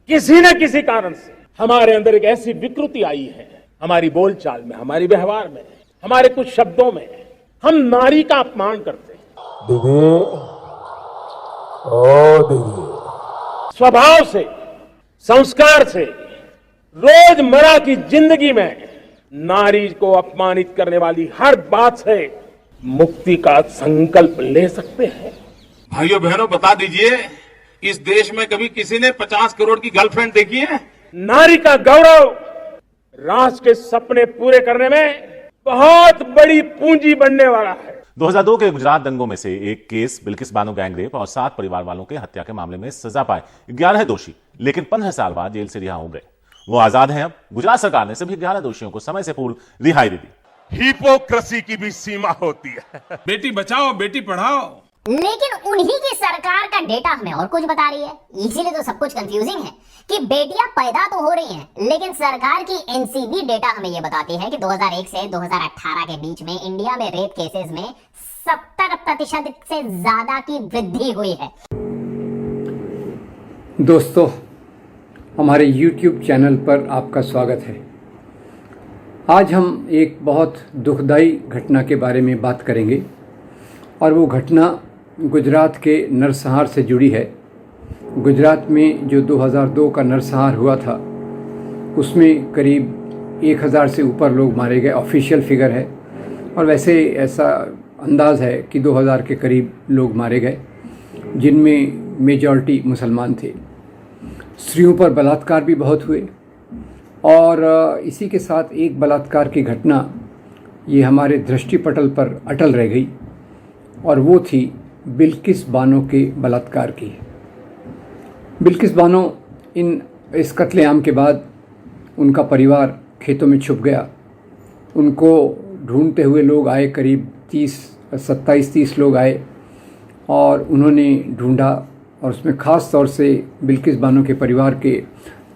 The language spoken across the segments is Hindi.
किसी न किसी कारण से हमारे अंदर एक ऐसी विकृति आई है, हमारी बोलचाल में, हमारे व्यवहार में, हमारे कुछ शब्दों में हम नारी का अपमान करते हैं। दीदी, ओ दीदी, स्वभाव से, संस्कार से, रोजमर्रा की जिंदगी में नारी को अपमानित करने वाली हर बात से मुक्ति का संकल्प ले सकते हैं। भाइयों बहनों, बता दीजिए, इस देश में कभी किसी ने 50 करोड़ की गर्लफ्रेंड देखी है? नारी का गौरव राष्ट्र के सपने पूरे करने में बहुत बड़ी पूंजी बनने वाला है। 2002 के गुजरात दंगों में से एक केस बिल्किस बानो गैंगरेप और 7 परिवार वालों के हत्या के मामले में सजा पाए 11 दोषी लेकिन 15 साल बाद जेल से रिहा हो गए। वो आजाद हैं अब। गुजरात सरकार ने सभी 11 दोषियों को समय से पूर्व रिहाई दे दी। हिपोक्रेसी की भी सीमा होती है। बेटी बचाओ बेटी पढ़ाओ, लेकिन उन्हीं की सरकार का डेटा हमें और कुछ बता रही है। इसीलिए तो सब कुछ कंफ्यूजिंग है कि बेटियां पैदा तो हो रही हैं, लेकिन सरकार की एनसीबी डेटा हमें यह बताती है कि 2001 से 2018 के बीच में इंडिया में रेप केसेस में 70% से ज्यादा की वृद्धि हुई है। दोस्तों, हमारे YouTube चैनल पर आपका स्वागत है। आज हम एक बहुत दुखदाई घटना के बारे में बात करेंगे और वो घटना गुजरात के नरसंहार से जुड़ी है। गुजरात में जो 2002 का नरसंहार हुआ था उसमें करीब 1000 से ऊपर लोग मारे गए, ऑफिशियल फिगर है, और वैसे ऐसा अंदाज़ है कि 2000 के करीब लोग मारे गए, जिनमें मेजॉरिटी मुसलमान थे। स्त्रियों पर बलात्कार भी बहुत हुए और इसी के साथ एक बलात्कार की घटना ये हमारे दृष्टिपटल पर अटल रह गई और वो थी बिल्किस बानो के बलात्कार की। बिल्किस बानो इस कत्लेआम के बाद उनका परिवार खेतों में छुप गया। उनको ढूंढते हुए लोग आए, करीब 27-30 लोग आए और उन्होंने ढूंढा और उसमें ख़ास तौर से बिल्किस बानो के परिवार के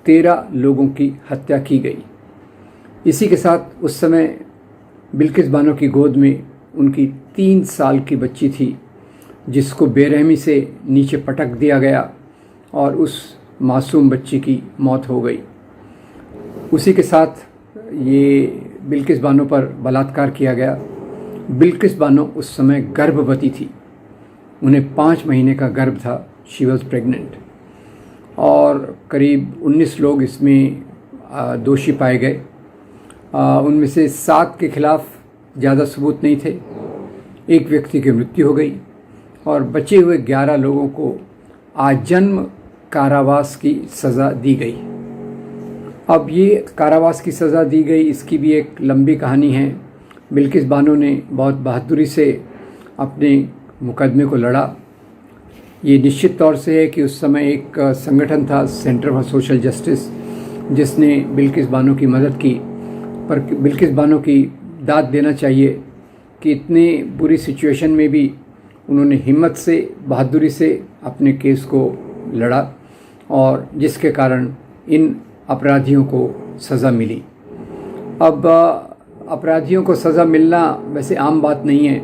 13 लोगों की हत्या की गई। इसी के साथ उस समय बिल्किस बानो की गोद में उनकी 3 साल की बच्ची थी, जिसको बेरहमी से नीचे पटक दिया गया और उस मासूम बच्ची की मौत हो गई। उसी के साथ ये बिल्किस बानो पर बलात्कार किया गया। बिल्किस बानो उस समय गर्भवती थी, उन्हें 5 महीने का गर्भ था, शी वॉज प्रेग्नेंट, और करीब 19 लोग इसमें दोषी पाए गए। उनमें से 7 के खिलाफ ज़्यादा सबूत नहीं थे। एक व्यक्ति की मृत्यु हो गई और बचे हुए 11 लोगों को आजन्म कारावास की सज़ा दी गई। अब ये कारावास की सज़ा दी गई, इसकी भी एक लंबी कहानी है। बिल्किस बानो ने बहुत बहादुरी से अपने मुकदमे को लड़ा। ये निश्चित तौर से है कि उस समय एक संगठन था, सेंटर फॉर सोशल जस्टिस, जिसने बिल्किस बानो की मदद की, पर बिल्किस बानो की दाद देना चाहिए कि इतने बुरी सिचुएशन में भी उन्होंने हिम्मत से, बहादुरी से अपने केस को लड़ा और जिसके कारण इन अपराधियों को सज़ा मिली। अब अपराधियों को सज़ा मिलना वैसे आम बात नहीं है।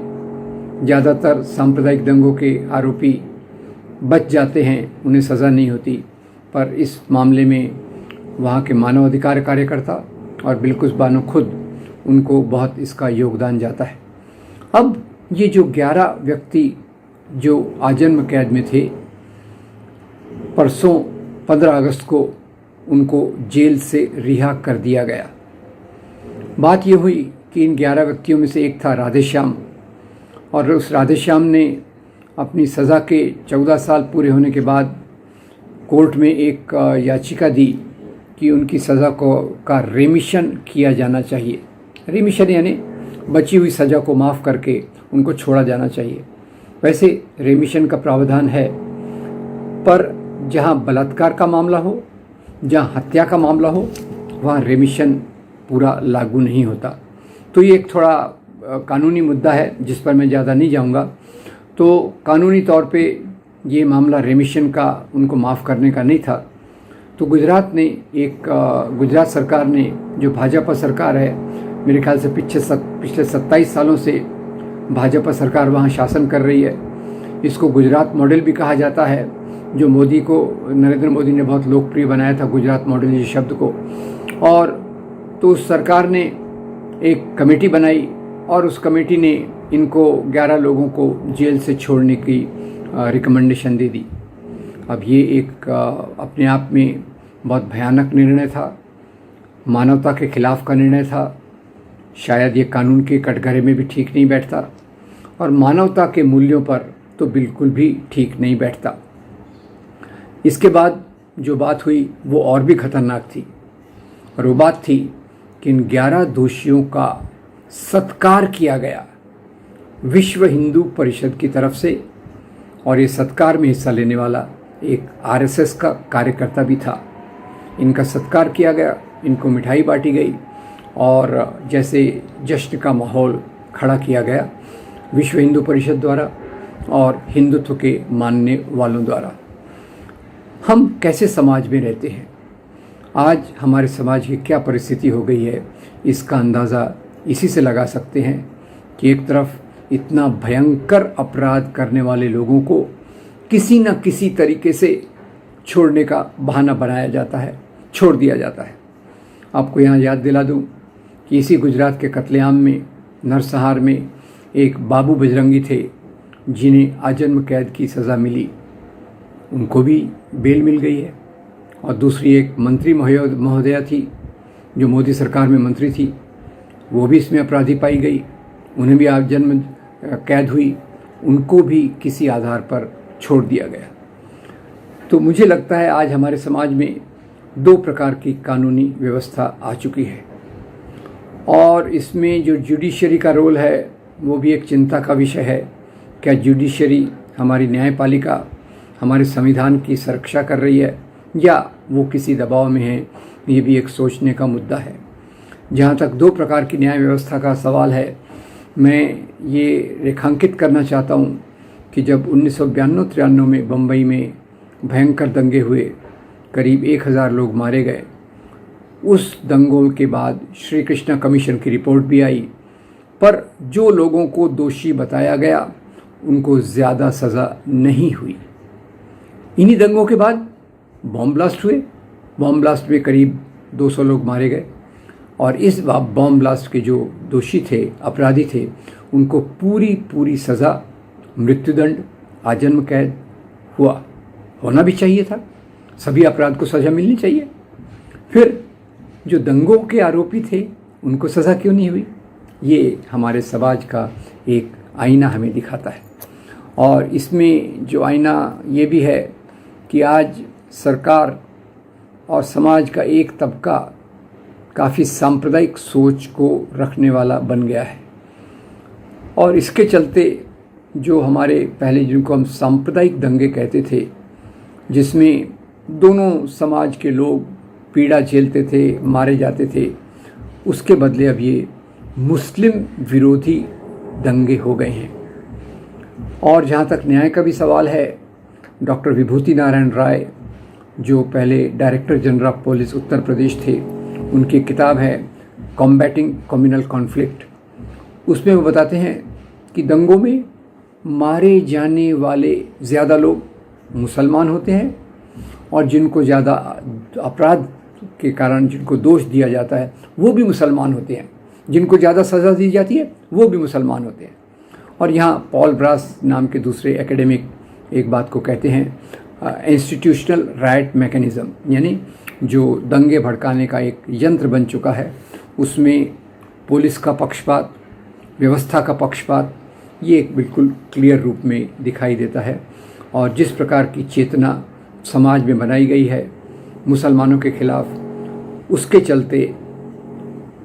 ज़्यादातर सांप्रदायिक दंगों के आरोपी बच जाते हैं, उन्हें सज़ा नहीं होती, पर इस मामले में वहाँ के मानवाधिकार कार्यकर्ता और बिल्किस बानो खुद, उनको बहुत इसका योगदान जाता है। अब ये जो 11 व्यक्ति जो आजन्म कैद में थे, परसों 15 अगस्त को उनको जेल से रिहा कर दिया गया। बात ये हुई कि इन 11 व्यक्तियों में से एक था राधेश्याम, और उस राधेश्याम ने अपनी सज़ा के 14 साल पूरे होने के बाद कोर्ट में एक याचिका दी कि उनकी सज़ा का रेमिशन किया जाना चाहिए। रेमिशन यानी बची हुई सज़ा को माफ़ करके उनको छोड़ा जाना चाहिए। वैसे रेमिशन का प्रावधान है, पर जहाँ बलात्कार का मामला हो, जहाँ हत्या का मामला हो, वहाँ रेमिशन पूरा लागू नहीं होता। तो ये एक थोड़ा कानूनी मुद्दा है जिस पर मैं ज़्यादा नहीं जाऊँगा। तो कानूनी तौर पे ये मामला रेमिशन का, उनको माफ़ करने का नहीं था। तो गुजरात सरकार ने, जो भाजपा सरकार है, मेरे ख्याल से पिछले 27 सालों से भाजपा सरकार वहाँ शासन कर रही है। इसको गुजरात मॉडल भी कहा जाता है, जो नरेंद्र मोदी ने बहुत लोकप्रिय बनाया था, गुजरात मॉडल इस शब्द को। और तो उस सरकार ने एक कमेटी बनाई और उस कमेटी ने इनको 11 लोगों को जेल से छोड़ने की रिकमेंडेशन दे दी। अब ये एक अपने आप में बहुत भयानक निर्णय था, मानवता के खिलाफ का निर्णय था। शायद ये कानून के कटघरे में भी ठीक नहीं बैठता और मानवता के मूल्यों पर तो बिल्कुल भी ठीक नहीं बैठता। इसके बाद जो बात हुई वो और भी खतरनाक थी, और वो बात थी कि इन 11 दोषियों का सत्कार किया गया विश्व हिंदू परिषद की तरफ से, और ये सत्कार में हिस्सा लेने वाला एक आरएसएस का कार्यकर्ता भी था। इनका सत्कार किया गया, इनको मिठाई बांटी गई और जैसे जश्न का माहौल खड़ा किया गया विश्व हिंदू परिषद द्वारा और हिंदुत्व के मानने वालों द्वारा। हम कैसे समाज में रहते हैं, आज हमारे समाज की क्या परिस्थिति हो गई है, इसका अंदाज़ा इसी से लगा सकते हैं कि एक तरफ इतना भयंकर अपराध करने वाले लोगों को किसी न किसी तरीके से छोड़ने का बहाना बनाया जाता है, छोड़ दिया जाता है। आपको यहाँ याद दिला दूँ कि इसी गुजरात के कत्लेआम में नरसंहार में एक बाबू बजरंगी थे जिन्हें आजन्म कैद की सज़ा मिली, उनको भी बेल मिल गई है। और दूसरी एक मंत्री महोदया थी जो मोदी सरकार में मंत्री थी, वो भी इसमें अपराधी पाई गई, उन्हें भी आजन्म कैद हुई, उनको भी किसी आधार पर छोड़ दिया गया। तो मुझे लगता है आज हमारे समाज में 2 प्रकार की कानूनी व्यवस्था आ चुकी है, और इसमें जो जुडिशरी का रोल है वो भी एक चिंता का विषय है। क्या जुडिशरी, हमारी न्यायपालिका, हमारे संविधान की सुरक्षा कर रही है या वो किसी दबाव में है, ये भी एक सोचने का मुद्दा है। जहाँ तक 2 प्रकार की न्याय व्यवस्था का सवाल है, मैं ये रेखांकित करना चाहता हूँ कि जब 1992-93 में बम्बई में भयंकर दंगे हुए, करीब 1000 लोग मारे गए, उस दंगों के बाद श्री कृष्णा कमीशन की रिपोर्ट भी आई, पर जो लोगों को दोषी बताया गया उनको ज़्यादा सज़ा नहीं हुई। इन्हीं दंगों के बाद बॉम्ब ब्लास्ट हुए, बॉम्ब ब्लास्ट में करीब 200 लोग मारे गए, और इस बॉम्ब ब्लास्ट के जो दोषी थे, अपराधी थे, उनको पूरी सज़ा, मृत्युदंड, आजन्म कैद होना भी चाहिए था। सभी अपराध को सज़ा मिलनी चाहिए। फिर जो दंगों के आरोपी थे उनको सज़ा क्यों नहीं हुई? ये हमारे समाज का एक आईना हमें दिखाता है। और इसमें जो आईना ये भी है कि आज सरकार और समाज का एक तबका काफ़ी सांप्रदायिक सोच को रखने वाला बन गया है, और इसके चलते जो हमारे पहले जिनको हम सांप्रदायिक दंगे कहते थे, जिसमें दोनों समाज के लोग पीड़ा झेलते थे, मारे जाते थे, उसके बदले अब ये मुस्लिम विरोधी दंगे हो गए हैं। और जहाँ तक न्याय का भी सवाल है, डॉक्टर विभूति नारायण राय जो पहले director general of police Uttar Pradesh थे, उनकी किताब है कॉम्बैटिंग कम्युनल कॉन्फ्लिक्ट, उसमें वो बताते हैं कि दंगों में मारे जाने वाले ज़्यादा लोग मुसलमान होते हैं, और जिनको ज़्यादा अपराध के कारण जिनको दोष दिया जाता है वो भी मुसलमान होते हैं, जिनको ज़्यादा सज़ा दी जाती है वो भी मुसलमान होते हैं। और यहाँ पॉल ब्रास नाम के दूसरे एकेडमिक एक बात को कहते हैं इंस्टीट्यूशनल राइट मैकेनिज़्म, यानी जो दंगे भड़काने का एक यंत्र बन चुका है, उसमें पुलिस का पक्षपात, व्यवस्था का पक्षपात, ये एक बिल्कुल क्लियर रूप में दिखाई देता है। और जिस प्रकार की चेतना समाज में बनाई गई है मुसलमानों के खिलाफ, उसके चलते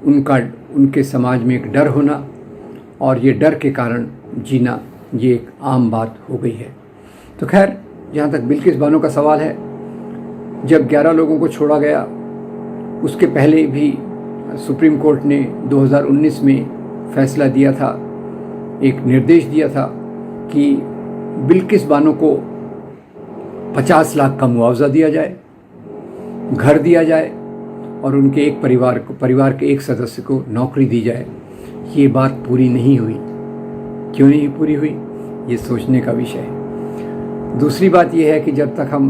उनके समाज में एक डर होना, और ये डर के कारण जीना, ये एक आम बात हो गई है। तो खैर, जहाँ तक बिल्किस बानो का सवाल है, जब 11 लोगों को छोड़ा गया, उसके पहले भी सुप्रीम कोर्ट ने 2019 में फैसला दिया था, एक निर्देश दिया था कि बिल्किस बानो को 50 लाख का मुआवजा दिया जाए, घर दिया जाए, और उनके एक परिवार के एक सदस्य को नौकरी दी जाए। ये बात पूरी नहीं हुई। क्यों नहीं पूरी हुई, ये सोचने का विषय है। दूसरी बात यह है कि जब तक हम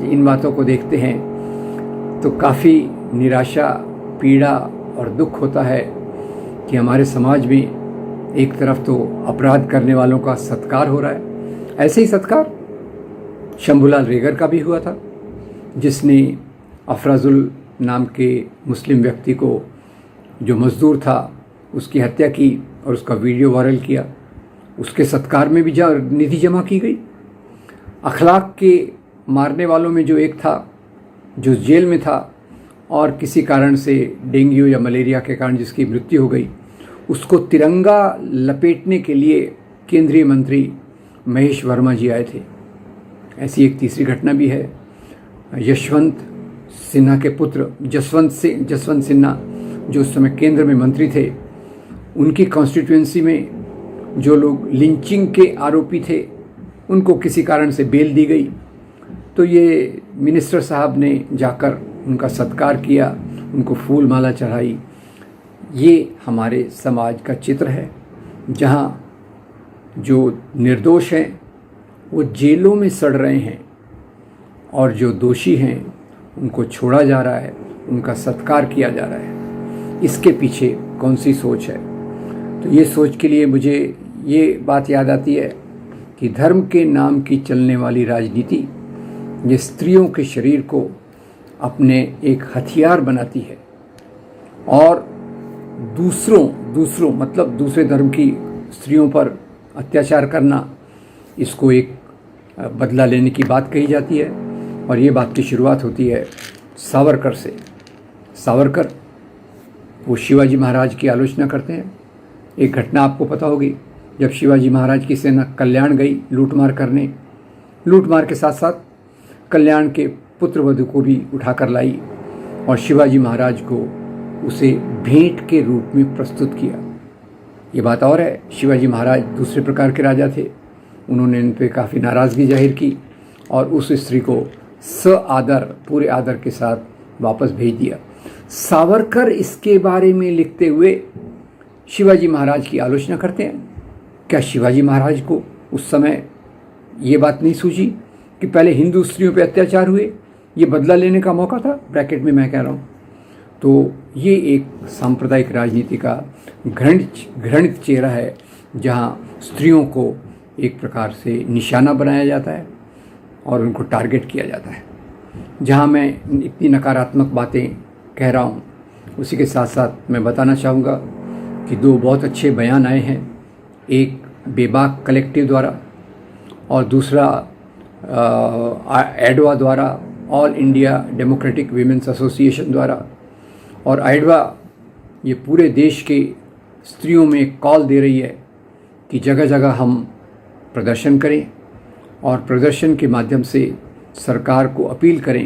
इन बातों को देखते हैं तो काफ़ी निराशा, पीड़ा और दुख होता है कि हमारे समाज में एक तरफ तो अपराध करने वालों का सत्कार हो रहा है। ऐसे ही सत्कार शंभूलाल रेगर का भी हुआ था, जिसने अफराजुल नाम के मुस्लिम व्यक्ति को, जो मजदूर था, उसकी हत्या की और उसका वीडियो वायरल किया। उसके सत्कार में भी निधि जमा की गई। अखलाक के मारने वालों में जो एक था, जो जेल में था और किसी कारण से डेंगू या मलेरिया के कारण जिसकी मृत्यु हो गई, उसको तिरंगा लपेटने के लिए केंद्रीय मंत्री महेश वर्मा जी आए थे। ऐसी एक तीसरी घटना भी है। यशवंत सिन्हा के पुत्र जसवंत सिन्हा, जो उस समय केंद्र में मंत्री थे, उनकी कॉन्स्टिट्यूएंसी में जो लोग लिंचिंग के आरोपी थे, उनको किसी कारण से बेल दी गई। तो ये मिनिस्टर साहब ने जाकर उनका सत्कार किया, उनको फूल माला चढ़ाई। ये हमारे समाज का चित्र है, जहाँ जो निर्दोष हैं वो जेलों में सड़ रहे हैं और जो दोषी हैं उनको छोड़ा जा रहा है, उनका सत्कार किया जा रहा है। इसके पीछे कौन सी सोच है? तो ये सोच के लिए मुझे ये बात याद आती है कि धर्म के नाम की चलने वाली राजनीति ये स्त्रियों के शरीर को अपने एक हथियार बनाती है और दूसरों मतलब दूसरे धर्म की स्त्रियों पर अत्याचार करना, इसको एक बदला लेने की बात कही जाती है। और ये बात की शुरुआत होती है सावरकर से। सावरकर वो शिवाजी महाराज की आलोचना करते हैं। एक घटना आपको पता होगी, जब शिवाजी महाराज की सेना कल्याण गई लूटमार करने, लूटमार के साथ साथ कल्याण के पुत्रवधू को भी उठाकर लाई और शिवाजी महाराज को उसे भेंट के रूप में प्रस्तुत किया। ये बात और है, शिवाजी महाराज दूसरे प्रकार के राजा थे। उन्होंने इन पर काफ़ी नाराज़गी जाहिर की और उस स्त्री को आदर, पूरे आदर के साथ वापस भेज दिया। सावरकर इसके बारे में लिखते हुए शिवाजी महाराज की आलोचना करते हैं। क्या शिवाजी महाराज को उस समय ये बात नहीं सूझी कि पहले हिंदू स्त्रियों पे अत्याचार हुए, ये बदला लेने का मौका था? ब्रैकेट में मैं कह रहा हूँ। तो ये एक सांप्रदायिक राजनीति का घृणित चेहरा है, जहाँ स्त्रियों को एक प्रकार से निशाना बनाया जाता है और उनको टारगेट किया जाता है। जहाँ मैं इतनी नकारात्मक बातें कह रहा हूँ, उसी के साथ साथ मैं बताना चाहूँगा कि दो बहुत अच्छे बयान आए हैं, एक बेबाक कलेक्टिव द्वारा और दूसरा एडवा द्वारा, all India democratic women's association द्वारा। और एडवा ये पूरे देश के स्त्रियों में एक कॉल दे रही है कि जगह जगह हम प्रदर्शन करें और प्रदर्शन के माध्यम से सरकार को अपील करें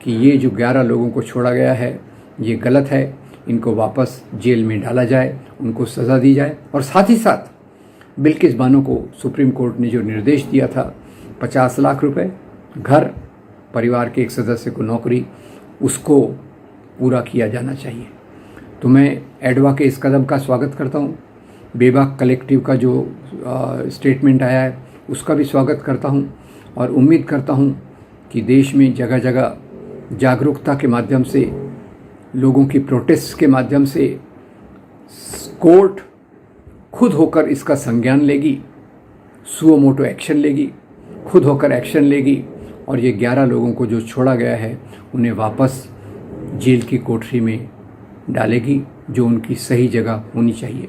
कि ये जो 11 लोगों को छोड़ा गया है ये गलत है, इनको वापस जेल में डाला जाए, उनको सज़ा दी जाए। और साथ ही साथ बिल्किस बानो को सुप्रीम कोर्ट ने जो निर्देश दिया था 50 लाख रुपए, घर, परिवार के एक सदस्य को नौकरी, उसको पूरा किया जाना चाहिए। तो मैं एडवा के इस कदम का स्वागत करता हूँ। बेबाक कलेक्टिव का जो स्टेटमेंट आया है उसका भी स्वागत करता हूँ और उम्मीद करता हूँ कि देश में जगह जगह जागरूकता के माध्यम से, लोगों की प्रोटेस्ट के माध्यम से कोर्ट खुद होकर इसका संज्ञान लेगी, सुओ मोटो एक्शन लेगी, खुद होकर एक्शन लेगी और ये 11 लोगों को जो छोड़ा गया है उन्हें वापस जेल की कोठरी में डालेगी, जो उनकी सही जगह होनी चाहिए।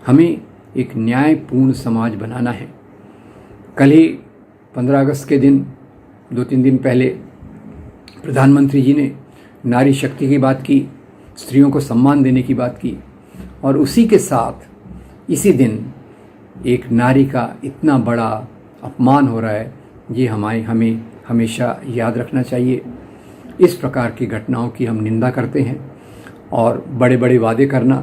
हमें एक न्यायपूर्ण समाज बनाना है। कल ही 15 अगस्त के दिन 2-3 दिन पहले प्रधानमंत्री जी ने नारी शक्ति की बात की, स्त्रियों को सम्मान देने की बात की और उसी के साथ इसी दिन एक नारी का इतना बड़ा अपमान हो रहा है, ये हमें हमेशा याद रखना चाहिए। इस प्रकार की घटनाओं की हम निंदा करते हैं और बड़े बड़े वादे करना,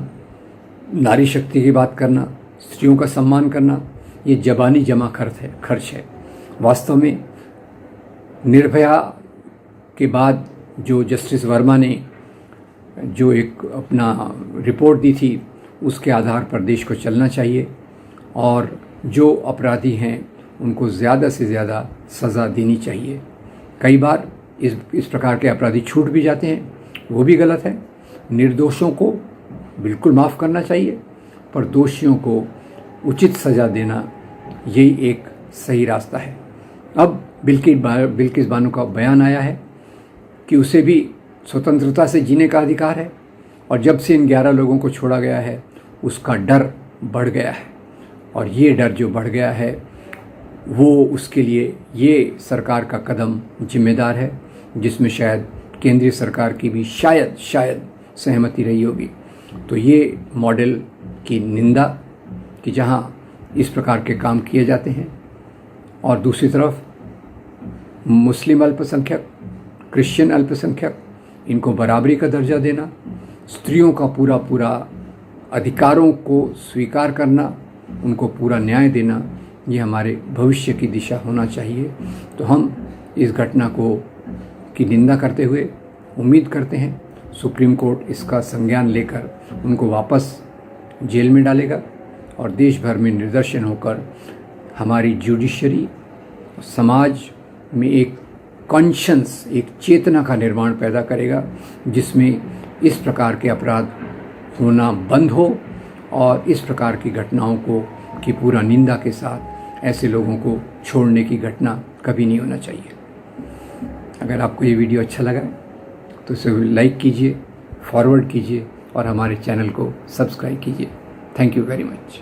नारी शक्ति की बात करना, स्त्रियों का सम्मान करना, ये ज़बानी जमा खर्च है। वास्तव में निर्भया के बाद जो जस्टिस वर्मा ने जो एक अपना रिपोर्ट दी थी, उसके आधार पर देश को चलना चाहिए और जो अपराधी हैं उनको ज़्यादा से ज़्यादा सज़ा देनी चाहिए। कई बार इस प्रकार के अपराधी छूट भी जाते हैं, वो भी गलत है। निर्दोषों को बिल्कुल माफ़ करना चाहिए, पर दोषियों को उचित सज़ा देना यही एक सही रास्ता है। अब बिल्किस बानो का बयान आया है कि उसे भी स्वतंत्रता से जीने का अधिकार है, और जब से इन 11 लोगों को छोड़ा गया है उसका डर बढ़ गया है, और ये डर जो बढ़ गया है वो उसके लिए ये सरकार का कदम जिम्मेदार है, जिसमें शायद केंद्रीय सरकार की भी शायद सहमति रही होगी। तो ये मॉडल की निंदा कि जहाँ इस प्रकार के काम किए जाते हैं, और दूसरी तरफ मुस्लिम अल्पसंख्यक, क्रिश्चियन अल्पसंख्यक, इनको बराबरी का दर्जा देना, स्त्रियों का पूरा अधिकारों को स्वीकार करना, उनको पूरा न्याय देना, ये हमारे भविष्य की दिशा होना चाहिए। तो हम इस घटना की निंदा करते हुए उम्मीद करते हैं सुप्रीम कोर्ट इसका संज्ञान लेकर उनको वापस जेल में डालेगा, और देश भर में निदर्शन होकर हमारी जुडिशरी, समाज में एक कॉन्शियंस, एक चेतना का निर्माण पैदा करेगा, जिसमें इस प्रकार के अपराध होना बंद हो, और इस प्रकार की घटनाओं की पूरा निंदा के साथ ऐसे लोगों को छोड़ने की घटना कभी नहीं होना चाहिए। अगर आपको ये वीडियो अच्छा लगा तो इसे लाइक कीजिए, फॉरवर्ड कीजिए, और हमारे चैनल को सब्सक्राइब कीजिए। Thank you very much.